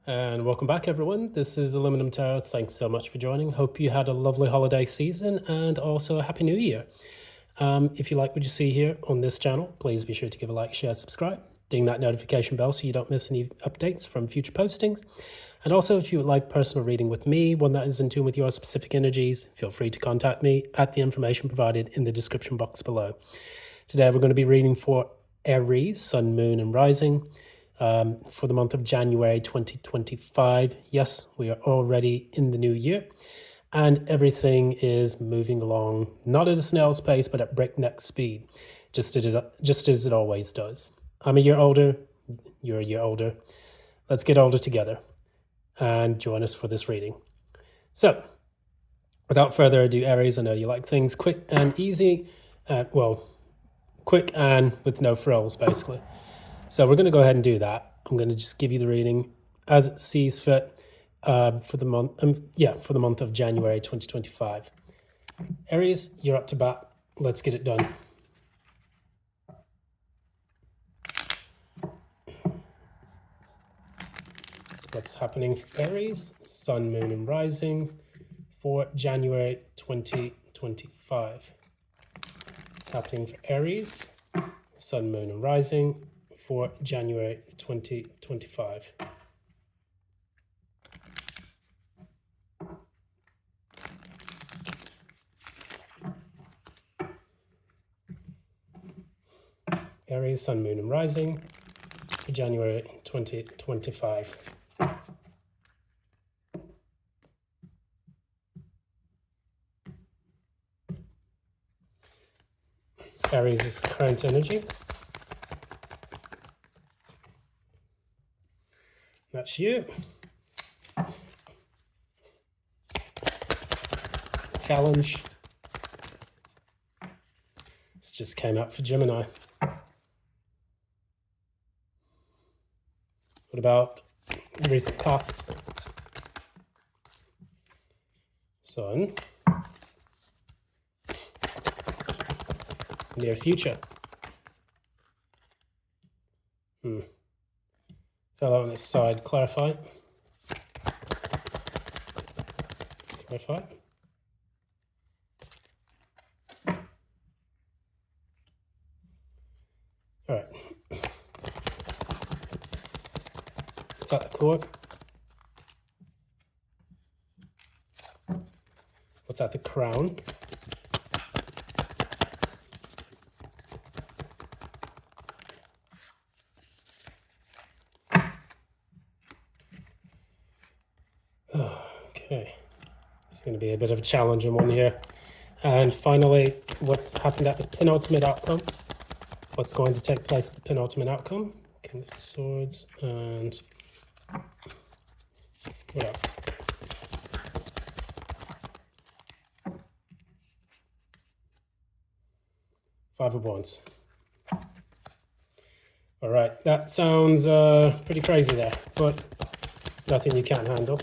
And welcome back, everyone. This is Aluminum Tarot. Thanks so much for joining. Hope you had a lovely holiday season and also a Happy New Year. If you like what you see here on this channel, please be sure to give a like, share, subscribe. Ding that notification bell so you don't miss any updates from future postings. And also, if you would like personal reading with me, one that is in tune with your specific energies, feel free to contact me at the information provided in the description box below. Today, we're going to be reading for Aries, Sun, Moon, and Rising. For the month of January 2025. Yes, we are already in the new year and everything is moving along, not at a snail's pace, but at breakneck speed, just as it always does. I'm a year older, you're a year older. Let's get older together and join us for this reading. So, without further ado, Aries, I know you like things quick and easy, quick and with no frills, basically. So we're going to go ahead and do that. I'm going to just give you the reading as it sees fit for the month of January 2025. Aries, you're up to bat. Let's get it done. What's happening for Aries, Sun, Moon, and Rising for January 2025? What's happening for Aries, Sun, Moon, and Rising for January 2025. Aries, Sun, Moon, and Rising for January 2025. Aries' current energy. That's you. Challenge. This just came out for Gemini. What about recent past? Sun. Near future. Fell out on its side. Clarify. Clarify. All right. What's at the core? What's at the crown? Okay, it's going to be a bit of a challenging one here. And finally, what's happened at the penultimate outcome? What's going to take place at the penultimate outcome? King of Swords and what else? Five of Wands. All right, that sounds pretty crazy there, but nothing you can't handle.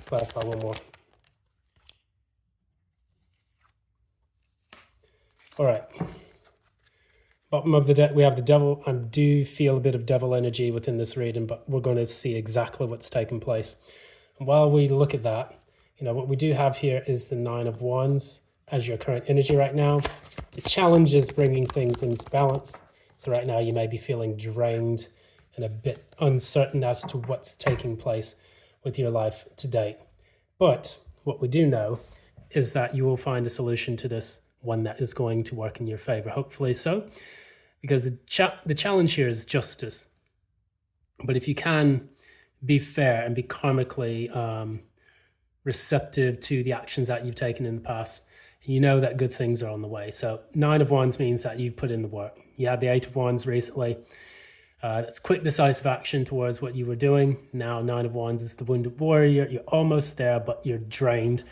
Clarify one more. All right. Bottom of the deck, we have the devil. I do feel a bit of devil energy within this reading, but we're going to see exactly what's taking place. And while we look at that, what we do have here is the Nine of Wands as your current energy right now. The challenge is bringing things into balance. So right now you may be feeling drained and a bit uncertain as to what's taking place with your life to date. But what we do know is that you will find a solution to this, one that is going to work in your favor, hopefully so, because the challenge here is justice. But if you can be fair and be karmically receptive to the actions that you've taken in the past, you know that good things are on the way. So Nine of Wands means that you've put in the work. You had the Eight of Wands recently. That's quick, decisive action towards what you were doing. Now, Nine of Wands is the wounded warrior. You're almost there, but you're drained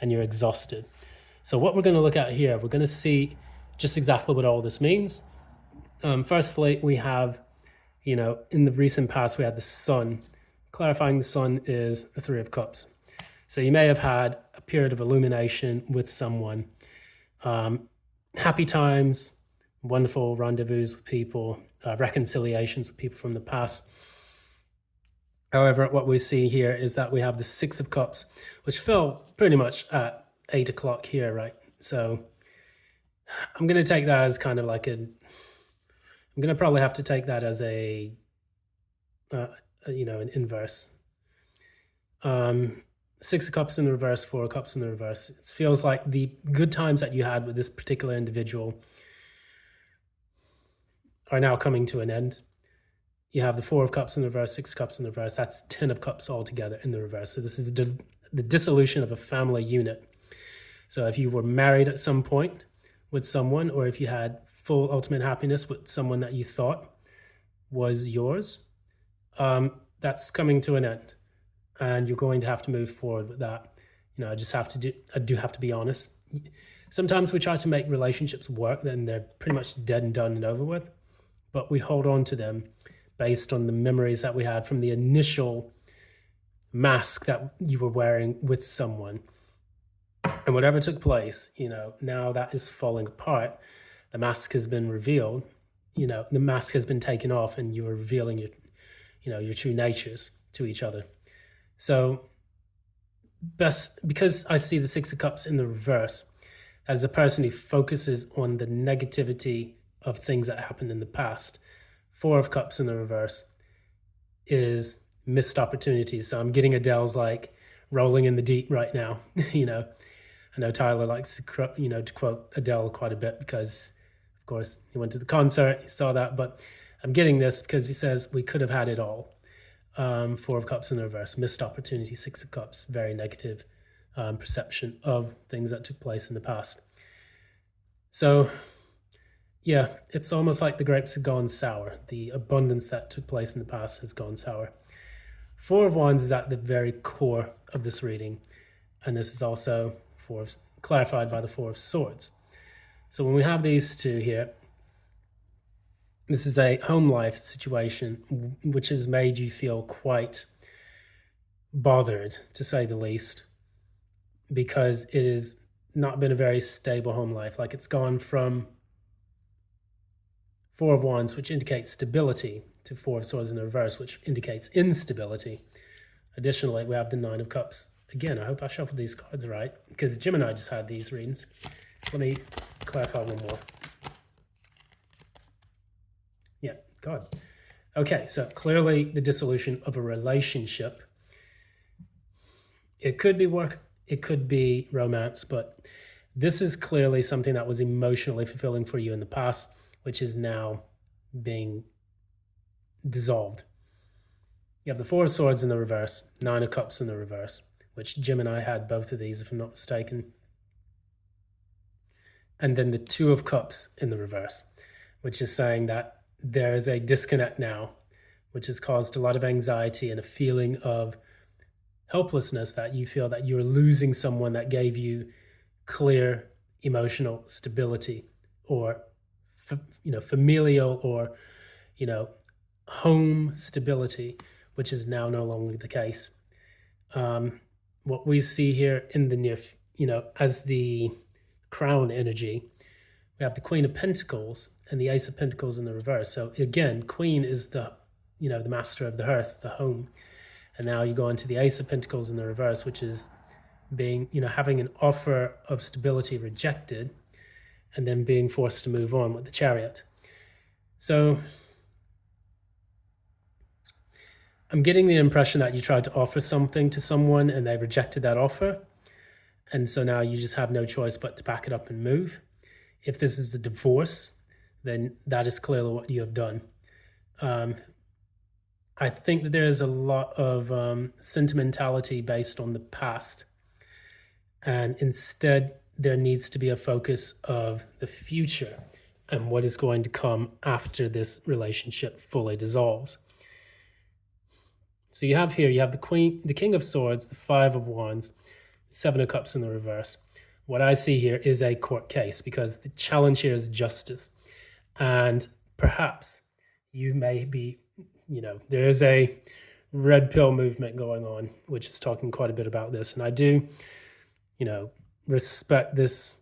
and you're exhausted. So what we're going to look at here, we're going to see just exactly what all this means. Firstly, we have, in the recent past, we had the Sun. Clarifying the Sun is the Three of Cups. So you may have had a period of illumination with someone. Happy times, wonderful rendezvous with people, reconciliations with people from the past. However, what we see here is that we have the Six of Cups, which fell pretty much at 8 o'clock here, right? So I'm going to take that as kind of like I'm going to probably have to take that as an inverse. Six of Cups in the reverse, Four of Cups in the reverse. It feels like the good times that you had with this particular individual are now coming to an end. You have the Four of Cups in the reverse, Six of Cups in the reverse. That's 10 of Cups altogether in the reverse. So this is the dissolution of a family unit. So if you were married at some point with someone, or if you had full ultimate happiness with someone that you thought was yours, that's coming to an end. And you're going to have to move forward with that. I do have to be honest. Sometimes we try to make relationships work, then they're pretty much dead and done and over with. But we hold on to them based on the memories that we had from the initial mask that you were wearing with someone. And whatever took place, now that is falling apart. The mask has been revealed. The mask has been taken off, and you are revealing your true natures to each other. So because I see the Six of Cups in the reverse as a person who focuses on the negativity of things that happened in the past, Four of Cups in the reverse is missed opportunities. So I'm getting Adele's like rolling in the deep right now. I know Tyler likes to quote Adele quite a bit because, of course, he went to the concert, he saw that. But I'm getting this because he says we could have had it all. Four of Cups in the reverse, missed opportunity. Six of Cups, very negative perception of things that took place in the past. So yeah, it's almost like the grapes have gone sour. The abundance that took place in the past has gone sour. Four of Wands is at the very core of this reading, and this is also clarified by the Four of Swords. So when we have these two here, this is a home life situation which has made you feel quite bothered, to say the least, because it has not been a very stable home life. Like, it's gone from Four of Wands, which indicates stability, to Four of Swords in the reverse, which indicates instability. Additionally, we have the Nine of Cups. Again, I hope I shuffled these cards right, because Jim and I just had these readings. Let me clarify one more. Yeah, God. Okay, so clearly the dissolution of a relationship. It could be work, it could be romance, but this is clearly something that was emotionally fulfilling for you in the past, which is now being dissolved. You have the Four of Swords in the reverse, Nine of Cups in the reverse, which Jim and I had both of these, if I'm not mistaken. And then the Two of Cups in the reverse, which is saying that there is a disconnect now, which has caused a lot of anxiety and a feeling of helplessness, that you feel that you're losing someone that gave you clear emotional stability, or familial, or home stability, which is now no longer the case. What we see here in the as the crown energy, we have the Queen of Pentacles and the Ace of Pentacles in the reverse. So again, Queen is the master of the hearth, the home. And now you go into the Ace of Pentacles in the reverse, which is being, having an offer of stability rejected, and then being forced to move on with the Chariot. So I'm getting the impression that you tried to offer something to someone and they rejected that offer. And so now you just have no choice but to pack it up and move. If this is the divorce, then that is clearly what you have done. I think that there is a lot of sentimentality based on the past. And instead, there needs to be a focus of the future and what is going to come after this relationship fully dissolves. So you have the King of Swords, the Five of Wands, Seven of Cups in the reverse. What I see here is a court case, because the challenge here is justice. And perhaps you may be, there is a red pill movement going on, which is talking quite a bit about this. And I do, respect this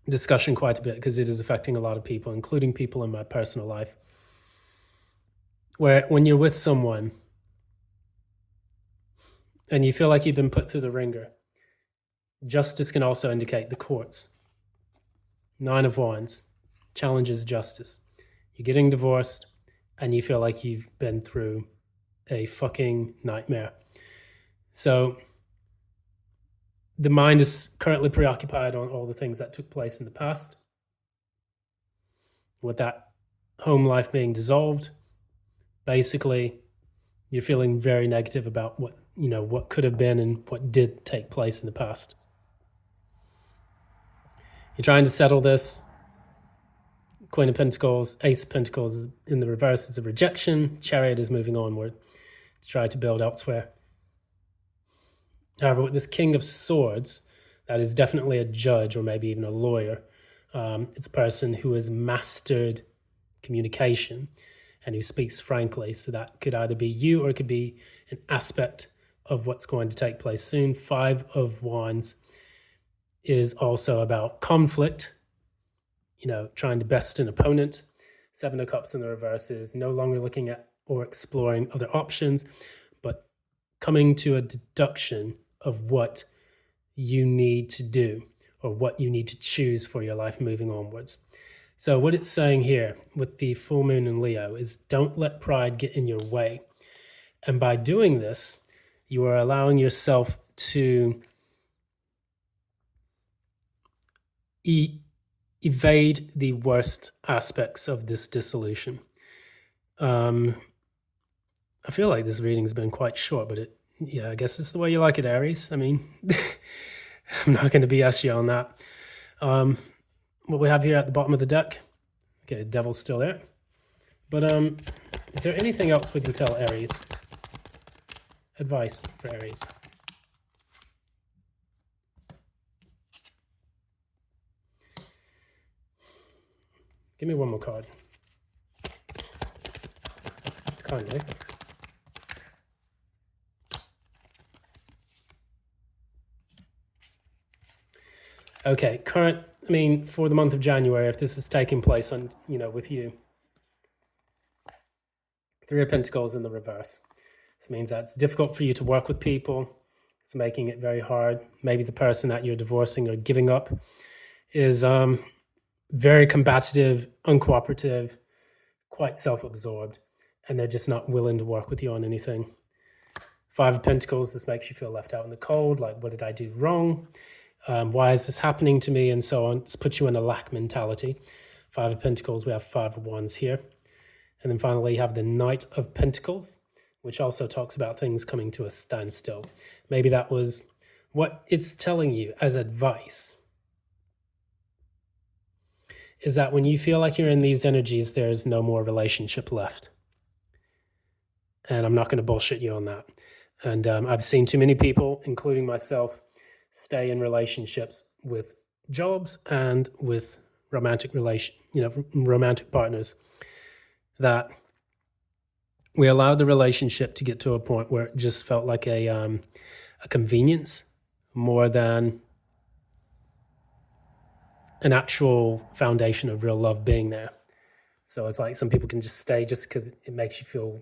discussion quite a bit, because it is affecting a lot of people, including people in my personal life. Where when you're with someone and you feel like you've been put through the ringer. Justice can also indicate the courts. 9 of Wands challenges justice. You're getting divorced and you feel like you've been through a fucking nightmare. So the mind is currently preoccupied on all the things that took place in the past, with that home life being dissolved. Basically, you're feeling very negative about what could have been and what did take place in the past. You're trying to settle this. Queen of Pentacles, Ace of Pentacles in the reverse is a rejection. Chariot is moving onward to try to build elsewhere. However, with this King of Swords, that is definitely a judge or maybe even a lawyer. It's a person who has mastered communication and who speaks frankly. So that could either be you or it could be an aspect of what's going to take place soon. 5 of Wands is also about conflict, trying to best an opponent. 7 of Cups in the reverse is no longer looking at or exploring other options, but coming to a deduction of what you need to do or what you need to choose for your life moving onwards. So what it's saying here with the full moon in Leo is don't let pride get in your way. And by doing this, you are allowing yourself to evade the worst aspects of this dissolution. I feel like this reading's been quite short, but I guess it's the way you like it, Aries. I mean, I'm not going to BS you on that. What we have here at the bottom of the deck, okay, the devil's still there. But is there anything else we can tell Aries? Advice for Aries. Give me one more card. Kindly. Okay, for the month of January, if this is taking place on, with you. 3 of Pentacles in the reverse. This means that it's difficult for you to work with people. It's making it very hard. Maybe the person that you're divorcing or giving up is very combative, uncooperative, quite self-absorbed, and they're just not willing to work with you on anything. 5 of Pentacles, this makes you feel left out in the cold, like, what did I do wrong? Why is this happening to me? And so on. It's put you in a lack mentality. 5 of Pentacles, we have 5 of Wands here. And then finally, you have the Knight of Pentacles, which also talks about things coming to a standstill. Maybe that was what it's telling you as advice, is that when you feel like you're in these energies, there's no more relationship left. And I'm not going to bullshit you on that. And I've seen too many people, including myself, stay in relationships with jobs and with romantic partners, that we allowed the relationship to get to a point where it just felt like a convenience more than an actual foundation of real love being there. So it's like some people can just stay just because it makes you feel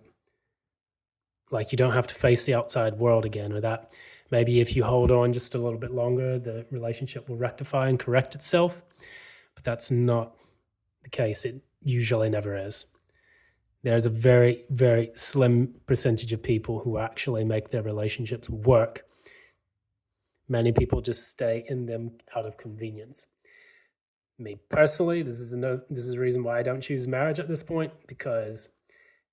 like you don't have to face the outside world again, or that maybe if you hold on just a little bit longer, the relationship will rectify and correct itself. But that's not the case. It usually never is. There's a very, very slim percentage of people who actually make their relationships work. Many people just stay in them out of convenience. Me personally, this is a reason why I don't choose marriage at this point, because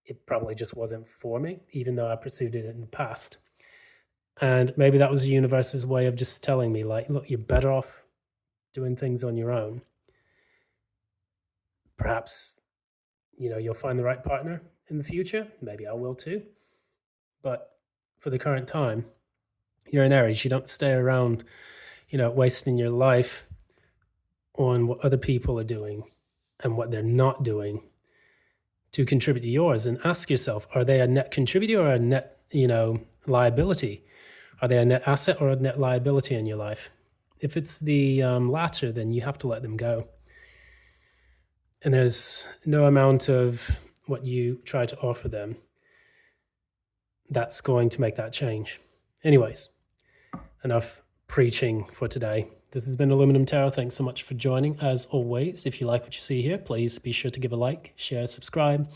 it probably just wasn't for me, even though I pursued it in the past. And maybe that was the universe's way of just telling me, like, look, you're better off doing things on your own. Perhaps, you'll find the right partner in the future. Maybe I will too. But for the current time, you're an Aries. You don't stay around, wasting your life on what other people are doing and what they're not doing to contribute to yours. And ask yourself, are they a net contributor or a net, liability? Are they a net asset or a net liability in your life? If it's the latter, then you have to let them go. And there's no amount of what you try to offer them that's going to make that change. Anyways, enough preaching for today. This has been Aluminum Tarot. Thanks so much for joining. As always, if you like what you see here, please be sure to give a like, share, subscribe,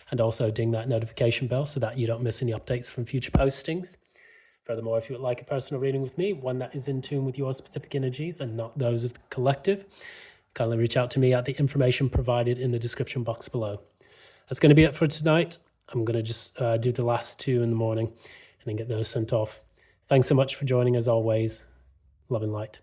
and also ding that notification bell so that you don't miss any updates from future postings. Furthermore, if you would like a personal reading with me, one that is in tune with your specific energies and not those of the collective, kindly reach out to me at the information provided in the description box below. That's going to be it for tonight. I'm going to just do the last two in the morning and then get those sent off. Thanks so much for joining as always. Love and light.